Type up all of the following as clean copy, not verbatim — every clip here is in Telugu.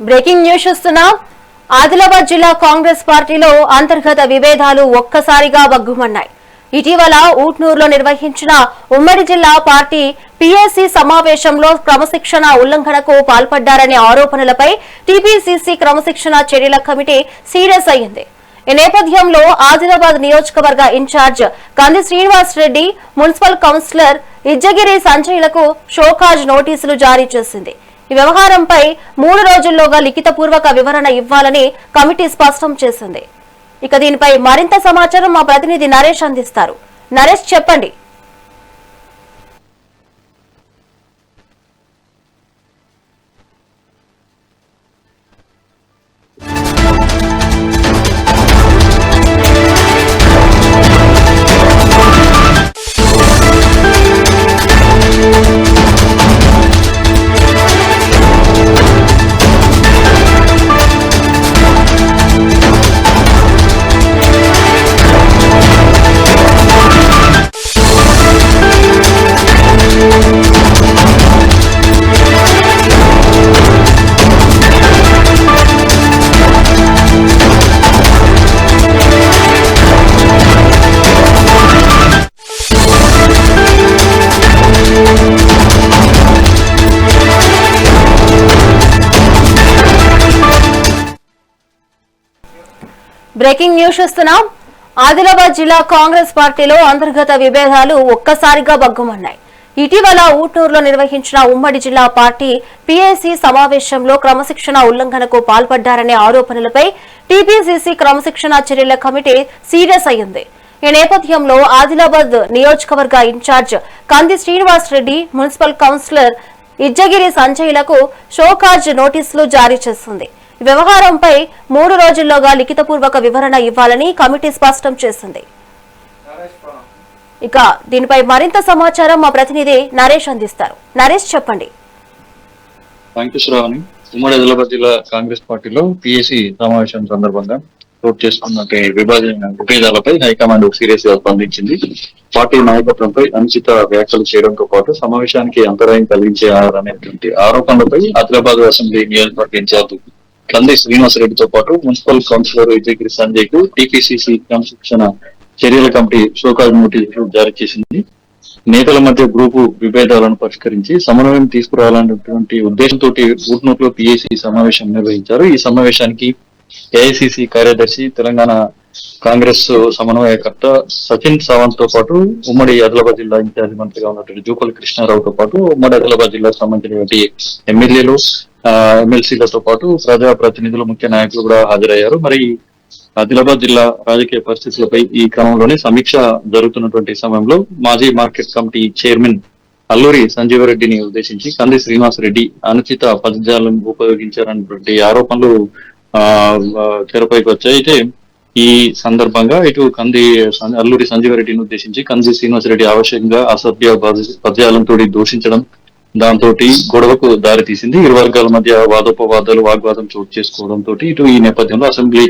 బ్రేకింగ్ న్యూస్ చూస్తున్నాం. ఆదిలాబాద్ జిల్లా కాంగ్రెస్ పార్టీలో అంతర్గత విభేదాలు ఒక్కసారిగా బగ్గుమన్నాయి. ఇటీవల ఊట్నూరులో నిర్వహించిన ఉమ్మడి జిల్లా పార్టీ పీఏసీ సమావేశంలో క్రమశిక్షణ ఉల్లంఘనకు పాల్పడ్డారనే ఆరోపణలపై టీపీసీసీ క్రమశిక్షణ చర్యల కమిటీ సీరియస్ అయింది. ఈ నేపథ్యంలో ఆదిలాబాద్ నియోజకవర్గ incharge Kandi Srinivas Reddy, municipal councillor Izzagiri సంజయ్లకు షోకాజ్ నోటీసులు జారీ చేసింది. ఈ వ్యవహారంపై 3 రోజుల్లోగా లిఖితపూర్వక వివరణ ఇవ్వాలని కమిటీ స్పష్టం చేసింది. ఇక దీనిపై మరింత సమాచారం మా ప్రతినిధి నరేష్ అందిస్తారు. నరేష్, చెప్పండి. బ్రేకింగ్ న్యూస్ చూస్తున్నాం. ఆదిలాబాద్ జిల్లా కాంగ్రెస్ పార్టీలో అంతర్గత విభేదాలు ఒక్కసారిగా బగ్గుమన్నాయి. ఇటీవల ఊట్నూరులో నిర్వహించిన ఉమ్మడి జిల్లా పార్టీ పీఏసీ సమావేశంలో క్రమశిక్షణ ఉల్లంఘనకు పాల్పడ్డారనే ఆరోపణలపై టీపీసీసీ క్రమశిక్షణ చర్యల కమిటీ సీరియస్ అయింది. ఈ నేపథ్యంలో ఆదిలాబాద్ నియోజకవర్గ incharge Kandi Srinivas Reddy, municipal councillor Izzagiri సంజయ్లకు షోకాజ్ నోటీసులు జారీ చేసింది. ఈ వ్యవహారంపై 3 రోజుల్లోగా లిఖితపూర్వక వివరణ ఇవ్వాలని కమిటీ స్పష్టం చేసింది. ఇక దీనిపై మరింత సమాచారం మా ప్రతినిధి నరేష్ అందిస్తారు. నరేష్, చెప్పండి. ఉమ్మడి ఆదిలాబాద్ జిల్లా కాంగ్రెస్ పార్టీలో పీఏసీ సమావేశం సందర్భంగా చోటు చేసుకున్న విభేదాలపై హైకమాండ్ సీరియస్ గా స్పందించింది. పార్టీ నాయకత్వంపై అనుచిత వ్యాఖ్యలు చేయడంతో పాటు సమావేశానికి అంతరాయం కలిగించేటువంటి ఆరోపణలపై ఆదిలాబాద్ అసెంబ్లీ నియోజకవర్గ ఇన్ఛార్జ్ కంది శ్రీనివాస్ రెడ్డితో పాటు మున్సిపల్ కౌన్సిలర్ ఇజ్జగిరి సంజయ్ కు టీపీసీసీ క్రమశిక్షణ చర్యల కమిటీ షోకాజ్ నోటీసులు జారీ చేసింది. నేతల మధ్య గ్రూపు విభేదాలను పరిష్కరించి సమన్వయం తీసుకురావాలన్నటువంటి ఉద్దేశంతో ఊట్నూరులో పీఏసీ సమావేశం నిర్వహించారు. ఈ సమావేశానికి ఏఐసీసీ కార్యదర్శి, తెలంగాణ కాంగ్రెస్ సమన్వయకర్త సచిన్ సావంత్ తో పాటు ఉమ్మడి ఆదిలాబాద్ జిల్లా ఇన్ఛార్జి మంత్రిగా ఉన్నటువంటి జూపల్లి కృష్ణారావుతో పాటు ఉమ్మడి ఆదిలాబాద్ జిల్లాకు సంబంధించినటువంటి ఎమ్మెల్యేలు, ఎమ్మెల్సీలతో పాటు ప్రజా ప్రతినిధులు, ముఖ్య నాయకులు కూడా హాజరయ్యారు. మరి ఆదిలాబాద్ జిల్లా రాజకీయ పరిస్థితులపై ఈ క్రమంలోనే సమీక్ష జరుగుతున్నటువంటి సమయంలో మాజీ మార్కెట్ కమిటీ చైర్మన్ అల్లూరి సంజీవరెడ్డిని ఉద్దేశించి కంది శ్రీనివాస్ రెడ్డి అనుచిత పదజాలం ఉపయోగించారన్నటువంటి ఆరోపణలు తెరపైకి వచ్చాయి. అయితే ఈ సందర్భంగా ఇటు అల్లూరి సంజీవరెడ్డిని ఉద్దేశించి కంది శ్రీనివాసరెడ్డి ఆవశ్యకంగా అసభ్య పదజాలంతో దూషించడం, దాంతో గొడవకు దారి తీసింది. ఇరు వర్గాల మధ్య వాదోపవాదాలు, వాగ్వాదం చోటు చేసుకోవడంతో ఇటు ఈ నేపథ్యంలో అసెంబ్లీ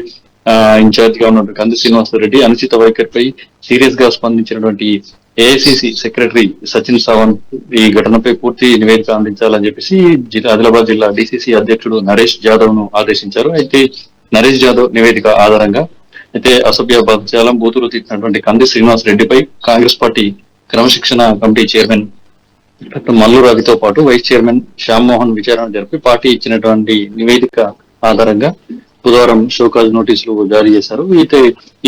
ఇన్ఛార్జ్ గా ఉన్నటువంటి కంది శ్రీనివాసరెడ్డి అనుచిత వైఖరిపై సీరియస్ గా స్పందించినటువంటి ఏఐసిసి సెక్రటరీ సచిన్ సావంత్ ఈ ఘటనపై పూర్తి నివేదిక అందించాలని చెప్పేసి ఆదిలాబాద్ జిల్లా డిసిసి అధ్యక్షుడు నరేష్ జాదవ్ ను ఆదేశించారు. అయితే నరేష్ జాదవ్ నివేదిక ఆధారంగా అయితే అసభ్య పదజాలం, బూతులు తిట్టినటువంటి కంది శ్రీనివాస్ రెడ్డిపై కాంగ్రెస్ పార్టీ క్రమశిక్షణ కమిటీ చైర్మన్ డాక్టర్ మల్లు రవితో పాటు వైస్ చైర్మన్ శ్యామ్ మోహన్ విచారణ జరిపి పార్టీ ఇచ్చినటువంటి నివేదిక ఆధారంగా బుధవారం షోకాజ్ నోటీసులు జారీ చేశారు. అయితే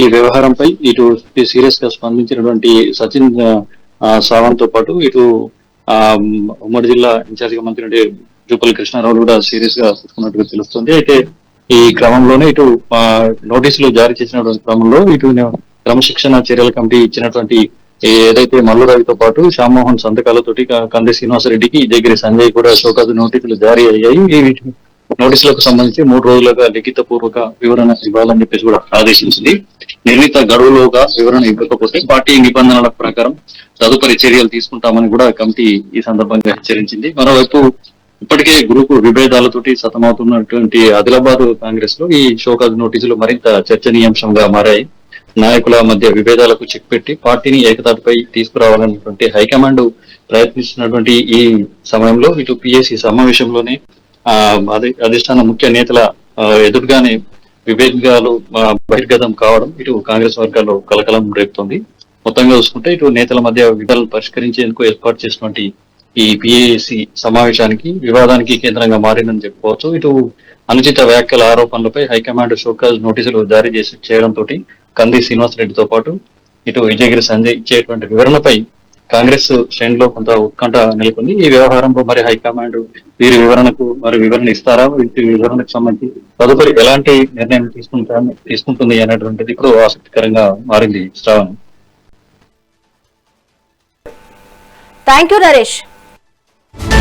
ఈ వ్యవహారంపై ఇటు సీరియస్ గా స్పందించినటువంటి సచిన్ సావంత్ తో పాటు ఇటు ఉమ్మడి జిల్లా ఇన్ఛార్జ్ గా మంత్రి జూపల్లి కృష్ణారావు కూడా సీరియస్ గా తీసుకున్నట్టుగా తెలుస్తుంది. అయితే ఈ క్రమంలోనే ఇటు నోటీసులు జారీ చేసినటువంటి క్రమంలో ఇటు క్రమశిక్షణ చర్యల కమిటీ ఇచ్చినటువంటి ఏదైతే మల్లు రవితో పాటు శ్యామ్మోహన్ సంతకాలతోటి కంది శ్రీనివాసరెడ్డికి ఇజ్జగిరి సంజయ్ కూడా షోకాజ్ నోటీసులు జారీ అయ్యాయి. ఈ నోటీసులకు సంబంధించి 3 రోజులుగా లిఖిత పూర్వక వివరణ ఇవ్వాలని చెప్పేసి కూడా ఆదేశించింది. నిర్ణీత గడువులోగా వివరణ ఇవ్వకపోతే పార్టీ నిబంధనల ప్రకారం తదుపరి చర్యలు తీసుకుంటామని కూడా కమిటీ ఈ సందర్భంగా హెచ్చరించింది. మరోవైపు ఇప్పటికే గ్రూపు విభేదాలతోటి సతమవుతున్నటువంటి ఆదిలాబాద్ కాంగ్రెస్ లో ఈ షోకాజ్ నోటీసులు మరింత చర్చనీయాంశంగా మారాయి. నాయకుల మధ్య విభేదాలకు చెక్ పెట్టి పార్టీని ఏకతాటిపై తీసుకురావాలన్నటువంటి హైకమాండ్ ప్రయత్నిస్తున్నటువంటి ఈ సమయంలో ఇటు పిఎస్సి సమావేశంలోనే అధిష్టాన ముఖ్య నేతల ఎదురుగానే విభేదాలు బహిర్గతం కావడం ఇటు కాంగ్రెస్ వర్గాల్లో కలకలం రేపుతోంది. మొత్తంగా చూసుకుంటే ఇటు నేతల మధ్య విభేదాలను పరిష్కరించేందుకు ఏర్పాటు చేసినటువంటి ఈ పిఏసి సమావేశానికి వివాదానికి కేంద్రంగా మారిందని చెప్పుకోవచ్చు. ఇటు అనుచిత వ్యాఖ్యల ఆరోపణలపై హైకమాండ్ షోకాజ్ నోటీసులు జారీ చేయడంతో కంది శ్రీనివాసరెడ్డితో పాటు ఇటు విజయగిరి సంజయ్ ఇచ్చేటువంటి వివరణపై కాంగ్రెస్ శ్రేణిలో కొంత ఉత్కంఠ నెలకొంది. ఈ వ్యవహారంలో మరి హైకమాండ్ వీరి వివరణకు వివరణ ఇస్తారా, వీరి వివరణకు సంబంధించి తదుపరి ఎలాంటి నిర్ణయం తీసుకుంటుంది అనేటువంటిది ఇప్పుడు ఆసక్తికరంగా మారింది. శ్రావణ్. Thank you Naresh.